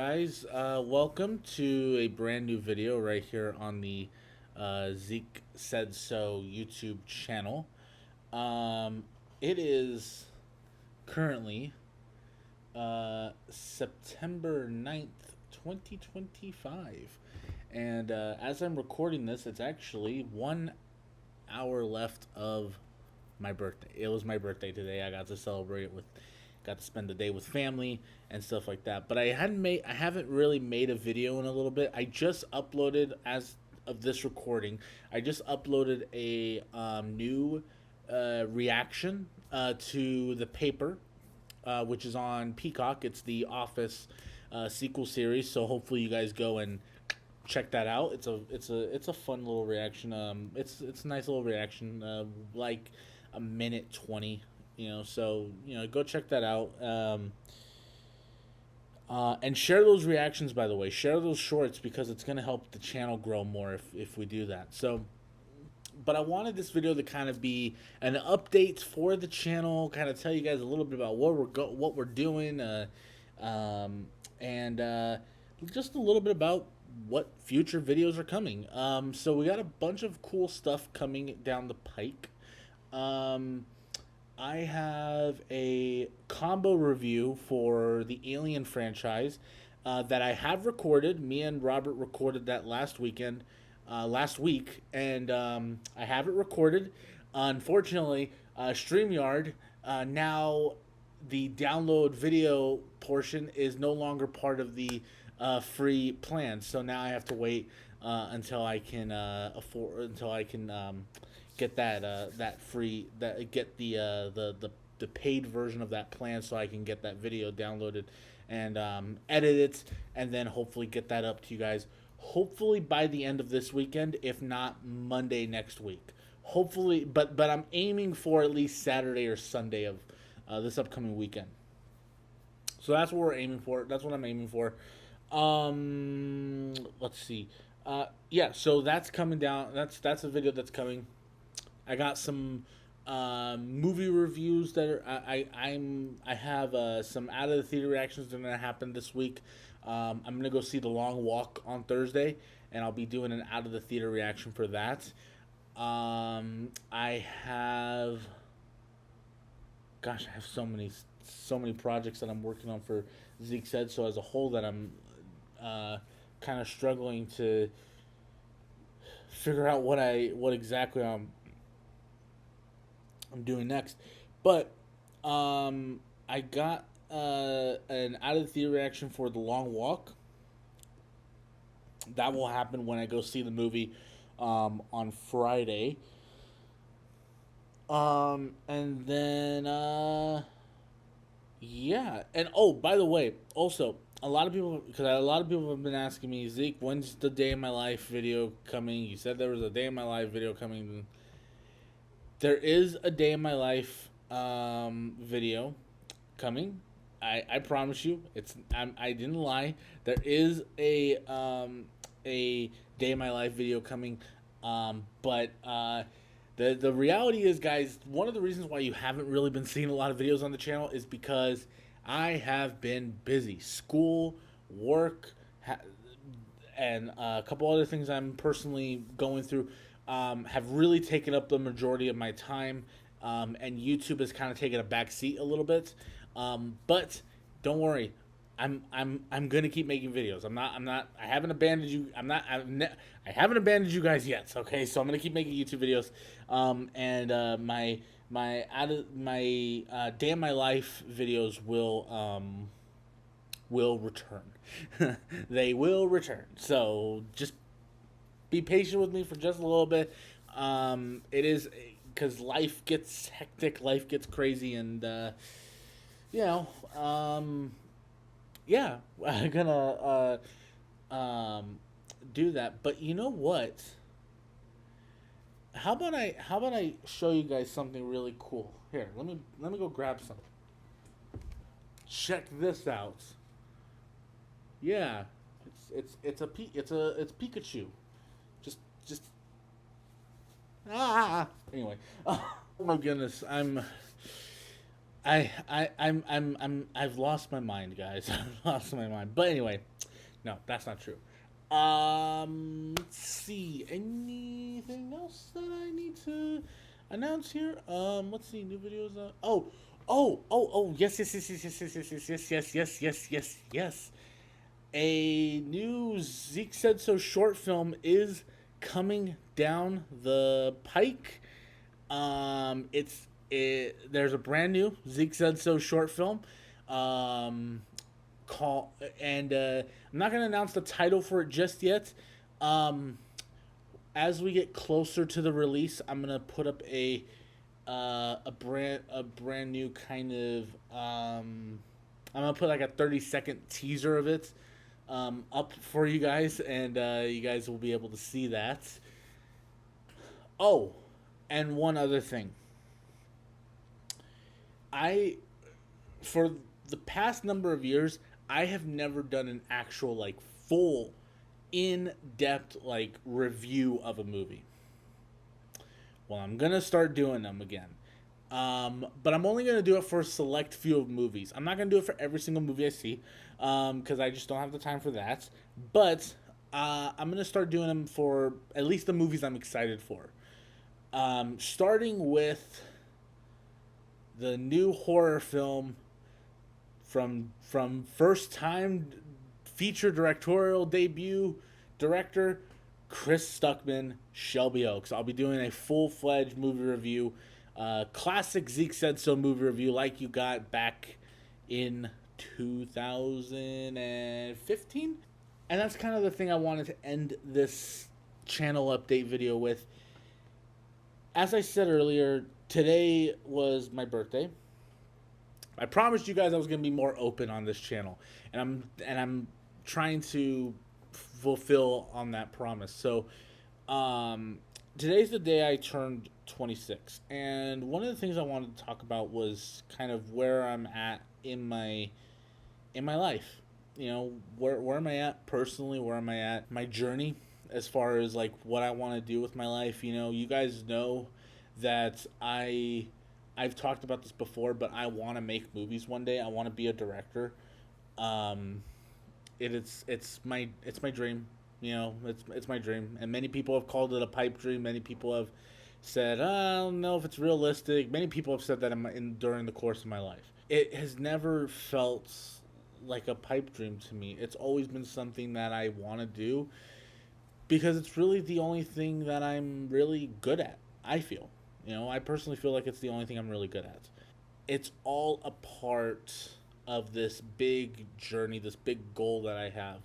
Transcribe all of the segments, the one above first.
guys? Welcome to a brand new video right here on the Zeke Said So YouTube channel. Um, it is currently September 9th, 2025. And as I'm recording this, it's actually 1 hour left of my birthday. It was my birthday today. I got to celebrate it with, got to spend the day with family and stuff like that. But I haven't really made a video in a little bit. I just uploaded, as of this recording, I just uploaded a new reaction to The Paper, which is on Peacock. It's the Office sequel series. So hopefully you guys go and check that out. It's a fun little reaction. It's a nice little reaction. Like a minute 20. So go check that out. And share those reactions, by the way. Share those shorts because it's gonna help the channel grow more if we do that. So, but I wanted this video to kind of be an update for the channel, kind of tell you guys a little bit about what we're doing, and just a little bit about what future videos are coming. So we got a bunch of cool stuff coming down the pike. I have a combo review for the Alien franchise that I have recorded. Me and Robert recorded that last week, and I have it recorded. Unfortunately, StreamYard now the download video portion is no longer part of the free plan. So now I have to wait until I can get that free get the paid version of that plan, so I can get that video downloaded and edit it, and then hopefully get that up to you guys. Hopefully by the end of this weekend, if not Monday next week. Hopefully, but I'm aiming for at least Saturday or Sunday of this upcoming weekend. So that's what we're aiming for. That's what I'm aiming for. Let's see. Yeah, so that's coming down. That's a video that's coming. I got some movie reviews that are I have some out of the theater reactions that are gonna happen this week. I'm gonna go see The Long Walk on Thursday, and I'll be doing an out of the theater reaction for that. I have, gosh, I have so many projects that I'm working on for Zeke Said So as a whole that I'm kind of struggling to figure out what exactly I'm doing next. But I got an out of the theater reaction for The Long Walk. That will happen when I go see the movie on Friday. And then yeah, and oh, by the way, also a lot of people have been asking me, Zeke, when's the Day in My Life video coming? You said there was a Day in My Life video coming. There is a Day in My Life video coming. I promise you, I didn't lie. There is a Day in My Life video coming, but the reality is, guys, one of the reasons why you haven't really been seeing a lot of videos on the channel is because I have been busy. School, work, and a couple other things I'm personally going through have really taken up the majority of my time, and YouTube has kind of taken a back seat a little bit. But don't worry, I'm gonna keep making videos. I haven't abandoned you. I haven't abandoned you guys yet. Okay, so I'm gonna keep making YouTube videos. And my Day in My Life videos will return. They will return. So just be patient with me for just a little bit. It is because life gets hectic, life gets crazy, and you know, yeah, I'm gonna do that. But you know what? How about I show you guys something really cool? Here, let me go grab some. Check this out. Yeah, it's Pikachu. Just anyway. Oh my goodness, I've lost my mind, guys. I've lost my mind. But anyway, No, that's not true. Let's see. Anything else that I need to announce here? Let's see. New videos. Yes, yes, yes, yes, yes, yes, yes, yes, yes, yes, yes, yes, yes. A new Zeke Said So short film is coming down the pike. There's a brand new Zeke Said So short film. Um, call and I'm not gonna announce the title for it just yet. Um, as we get closer to the release, I'm gonna put up a brand new kind of I'm gonna put like a 30-second teaser of it up for you guys, and you guys will be able to see that. Oh, and one other thing, I for the past number of years, I have never done an actual like full in depth like review of a movie. Well, I'm gonna start doing them again. But I'm only gonna do it for a select few of movies. I'm not gonna do it for every single movie I see, because I just don't have the time for that. But I'm gonna start doing them for at least the movies I'm excited for. Starting with the new horror film from first time feature directorial debut director Chris Stuckman, Shelby Oaks. I'll be doing a full fledged movie review, classic Zeke Said So movie review, like you got back in 2015. And that's kind of the thing I wanted to end this channel update video with. As I said earlier, today was my birthday. I promised you guys I was going to be more open on this channel, and I'm trying to fulfill on that promise. So, today's the day I turned 26, and one of the things I wanted to talk about was kind of where I'm at in my life. You know, where am I at personally? Where am I at my journey as far as like what I want to do with my life? You know, you guys know that I've talked about this before, but I want to make movies one day. I want to be a director. Um, it's my dream. You know, it's my dream, and many people have called it a pipe dream. Many people have said, I don't know if it's realistic. Many people have said that during the course of my life. It has never felt like a pipe dream to me. It's always been something that I want to do because it's really the only thing that I'm really good at. I feel. You know, I personally feel like it's the only thing I'm really good at. It's all a part of this big journey, this big goal that I have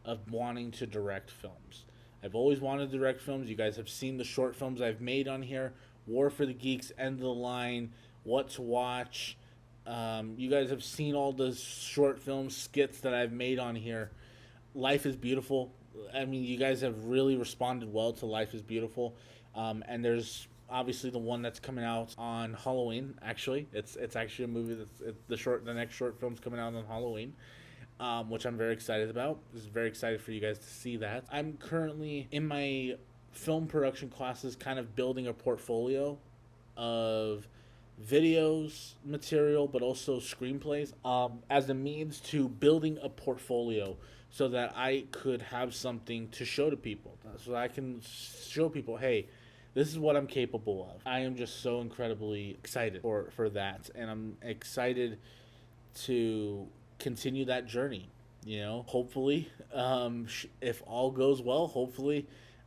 of wanting to direct films. I've always wanted to direct films. You guys have seen the short films I've made on here: War for the Geeks, End of the Line, What to Watch. You guys have seen all the short film skits that I've made on here. Life is Beautiful. I mean, you guys have really responded well to Life is Beautiful. And there's obviously the one that's coming out on Halloween. Actually, it's actually a movie the next short film's coming out on Halloween, which I'm very excited about. Just very excited for you guys to see that. I'm currently in my film production classes, kind of building a portfolio of videos material, but also screenplays, as a means to building a portfolio so that I could have something to show to people, so that I can show people, hey, this is what I'm capable of. I am just so incredibly excited for that, and I'm excited to continue that journey. You know, hopefully, if all goes well, hopefully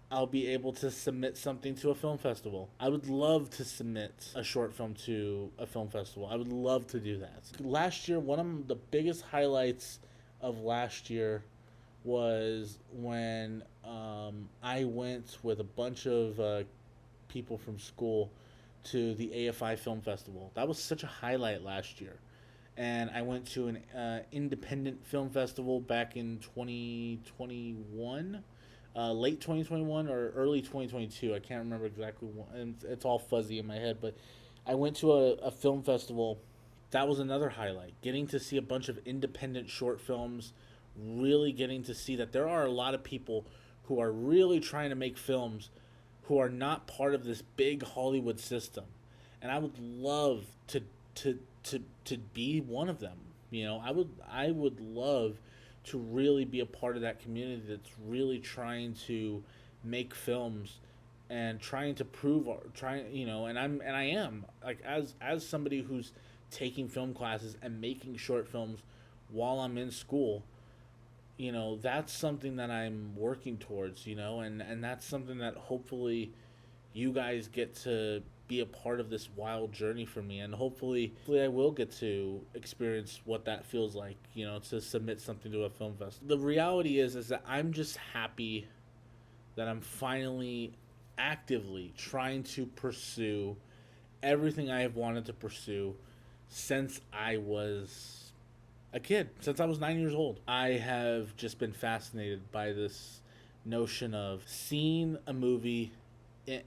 I'll be able to submit something to a film festival. I would love to submit a short film to a film festival. I would love to do that. Last year, one of the biggest highlights of last year was when I went with a bunch of people from school to the AFI Film Festival. That was such a highlight last year. And I went to an independent film festival back in 2021, late 2021 or early 2022. I can't remember exactly. It's all fuzzy in my head, but I went to a film festival. That was another highlight. Getting to see a bunch of independent short films, really getting to see that there are a lot of people who are really trying to make films who are not part of this big Hollywood system. And I would love to be one of them. You know, I would love to really be a part of that community that's really trying to make films and trying to prove trying, and I am like, as somebody who's taking film classes and making short films while I'm in school. That's something that I'm working towards, and that's something that hopefully you guys get to be a part of this wild journey for me, and hopefully I will get to experience what that feels like, to submit something to a film festival. The reality is that I'm just happy that I'm finally actively trying to pursue everything I have wanted to pursue since I was a kid, since I was 9 years old. I have just been fascinated by this notion of seeing a movie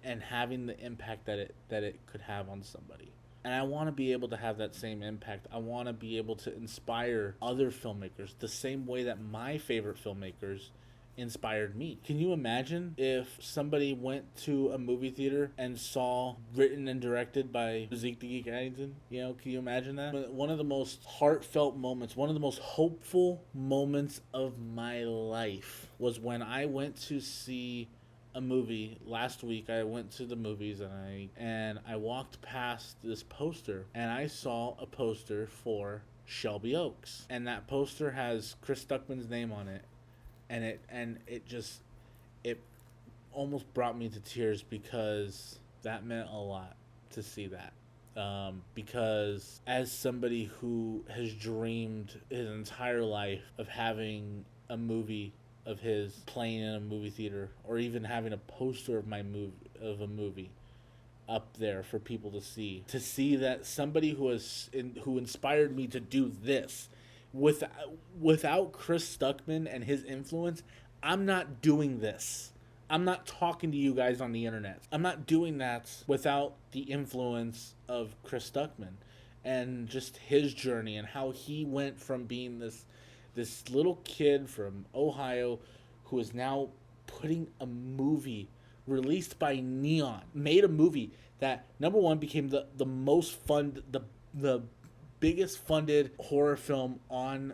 and having the impact that it could have on somebody. And I want to be able to have that same impact. I want to be able to inspire other filmmakers the same way that my favorite filmmakers inspired me. Can you imagine if somebody went to a movie theater and saw written and directed by Zeke the Geek Addington? Can you imagine that? One of the most heartfelt moments, one of the most hopeful moments of my life was when I went to see a movie last week. I went to the movies and I walked past this poster and I saw a poster for Shelby Oaks, and that poster has Chris Stuckman's name on it, and it almost brought me to tears because that meant a lot to see that. Because as somebody who has dreamed his entire life of having a movie of his playing in a movie theater, or even having a poster of a movie up there for people to see that somebody who inspired me to do this, without Chris Stuckman and his influence, I'm not doing this. I'm not talking to you guys on the internet. I'm not doing that without the influence of Chris Stuckman and just his journey and how he went from being this little kid from Ohio who is now putting a movie released by Neon, made a movie that, number one, became the biggest funded horror film on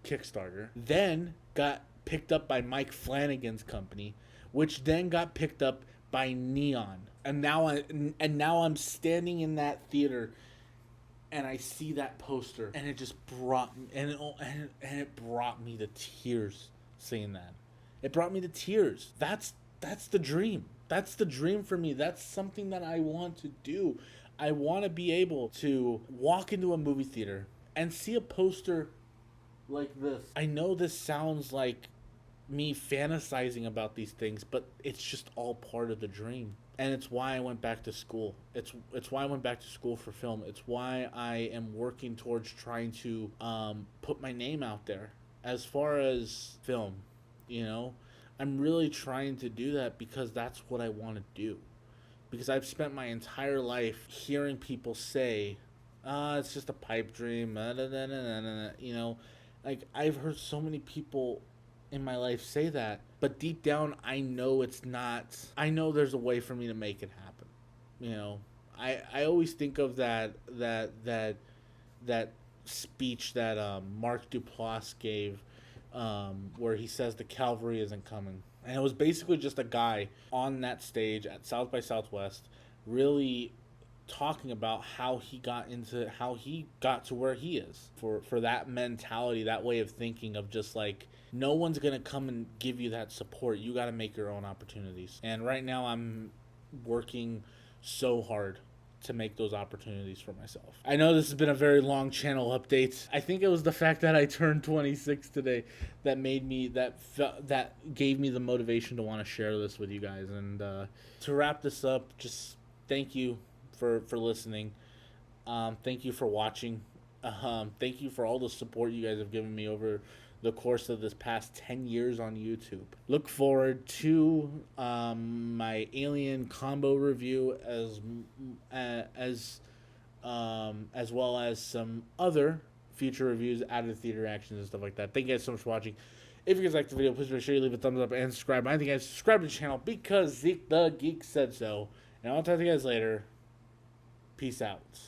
Kickstarter, then got picked up by Mike Flanagan's company, which then got picked up by Neon. And now I'm standing in that theater and I see that poster, and it just brought me, and it brought me to tears seeing that. It brought me to tears. That's the dream. That's the dream for me. That's something that I want to do. I want to be able to walk into a movie theater and see a poster like this. I know this sounds like me fantasizing about these things, but it's just all part of the dream. And it's why I went back to school. It's why I went back to school for film. It's why I am working towards trying to put my name out there as far as film. I'm really trying to do that because that's what I want to do. Because I've spent my entire life hearing people say, it's just a pipe dream, like I've heard so many people in my life say that, but deep down I know it's not. I know there's a way for me to make it happen. I always think of that speech that Mark Duplass gave, where he says the cavalry isn't coming, and it was basically just a guy on that stage at South by Southwest really talking about how he got to where he is, for that mentality, that way of thinking of just like, no one's gonna come and give you that support. You got to make your own opportunities. And right now I'm working so hard to make those opportunities for myself. I know this has been a very long channel update. I think it was the fact that I turned 26 today that gave me the motivation to want to share this with you guys. And to wrap this up, just thank you for listening. Thank you for watching. Thank you for all the support you guys have given me over the course of this past 10 years on YouTube. Look forward to my Alien combo review as well as some other future reviews, out of theater actions and stuff like that. Thank you guys so much for watching. If you guys liked the video, please make sure you leave a thumbs up and subscribe. I think you guys subscribe to the channel because Zeke the Geek said so. And I'll talk to you guys later. Peace out.